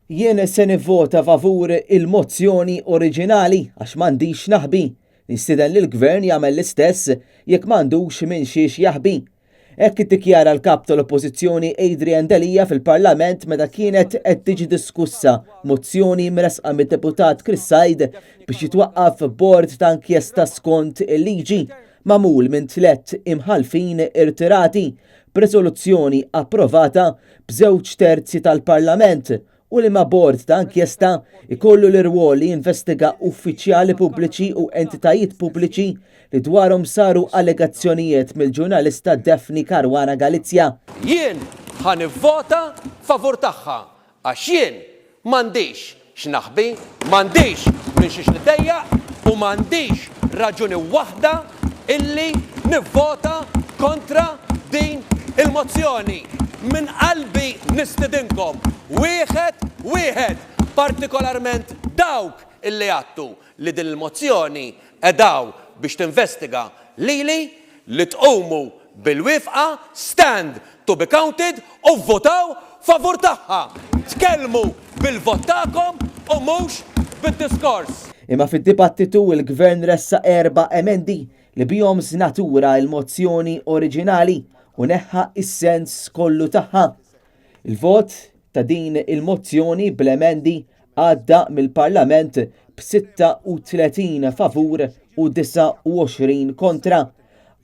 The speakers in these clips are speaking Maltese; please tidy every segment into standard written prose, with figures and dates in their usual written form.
Jien se nivvota favur il-mozzjoni oriġinali għax m'għandix naħbi. Nistieden li l-Gvern jagħmel l-istess jekk m'għandux minn xiex jaħbi. Hekk iddikjara l-kap tal-Oppożizzjoni Adrian Delija fil-Parlament meta kienet qed tiġi diskussa mozzjoni mresqa mid-deputat Chris Said biex jitwaqqaf bord ta' inkjesta skont il-liġi magħmul minn 3 imħalfin irtirati b'riżoluzzjoni approvata b'2 terzi tal-Parlament u li ma' bord ta' inkjesta ikollu l-irwol li jinvestiga uffiċjali pubbliċi u entitajiet pubbliċi li dwarhom saru allegazzjonijiet mill-ġurnalista Daphne Caruana Galizia. Jien ħanivvota favur tagħha għax jien m'għandix x'naħbi, m'għandix minn xiex niddejjaq u m'għandix raġuni waħda illi nivvota kontra din il-mozzjoni. Min qalbi nistidinkom wieħed partikolarment dawk illi għattu li din il-mozzjoni edaw biex tinvestiga lili li tqumu bil-wifqa stand to be counted u votaw favur tagħha. Tkellmu bil-vot tagħkom u mhux bid-diskors. Imma fid-dibattitu il-Gvern ressa 4 emendi li bihom snatura il-mozzjoni oriġinali u neħħa is-sens kollu tagħha. Il-vot ta' din il-mozzjoni bl-emendi għadda mill-Parlament b'36 favur u 29 kontra.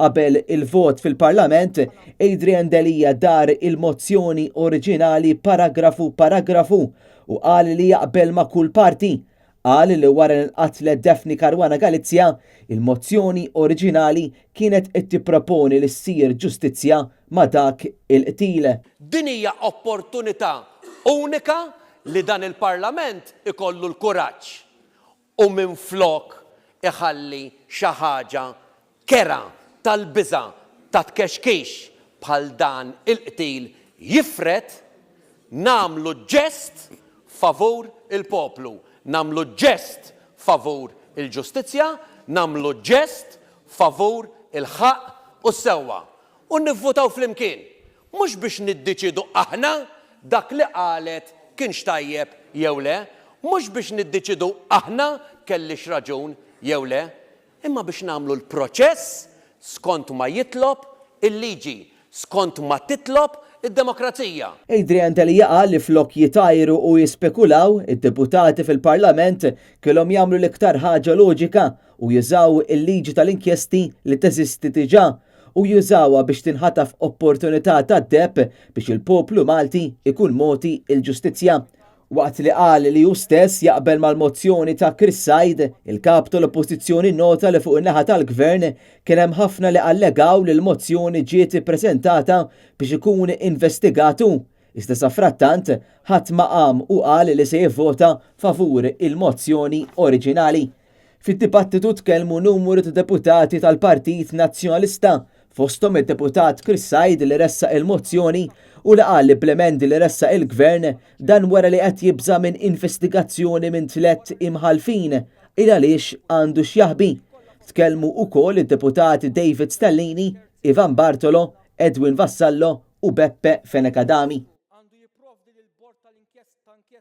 Qabel il-vot fil-Parlament, Adrian Delija dar il-mozzjoni oriġinali paragrafu u qal li jaqbel ma' kull parti. Qal li wara l-qatlet Daphne Caruana Galizia, il-mozzjoni oriġinali kienet qed tipproponi li ssir ġustizzja ma' dak il-qtil. Din hija opportunità unika li dan il-Parlament ikollu l-kuraġġ u minflok iħalli xi ħaġa kera tal-biża' ta' tkexkix bħal dan il-qtil jifret nagħmlu ġest favur il-poplu, nagħmlu ġest favur il-ġustizzja, nagħmlu ġest favur il-ħaq u s-sewwa u nivvotaw flimkien. Mhux biex niddeċidu aħna dak li qalet kienx tajjeb jew le, mhux biex niddeċidu aħna kellix raġun jew le, imma biex nagħmlu l-proċess skont ma jitlob il-liġi, skont ma titlob id-demokrazija. Adrian Delija qal li flok jitajru u jispekulaw, id-deputati fil-Parlament kellhom jagħmlu l-iktar ħaġa loġika u jużaw il-liġi tal-inkjesti li teżisti diġà u jużawha biex tinħataf opportunità tad-depp biex il-poplu Malti ikun moti il-ġustizzja. Waqt li qal li hu stess jaqbel mal-mozzjoni ta' Chris Said, il-kap tal-Oppożizzjoni nota li fuq in-naħa tal-Gvern kien hemm ħafna li allegaw li l-mozzjoni ġiet ippreżentata biex ikun investigatu. Iżda sa frattant ħadd ma qam u qal li se jivvota favur il-mozzjoni oriġinali. Fid-dibattitu tkellmu numru ta' deputati tal-Partit Nazzjonalista, fosthom id-deputat Chris Said li ressa il-mozzjoni u li qal li bl-emendi li ressa il-Gvern dan wara li qed jibża minn investigazzjoni minn 3 imħalfin il għaliex għandu x'jaħbi. Tkellmu wkoll id-deputati David Stellini, Ivan Bartolo, Edwin Vassallo u Beppe Fenekadami.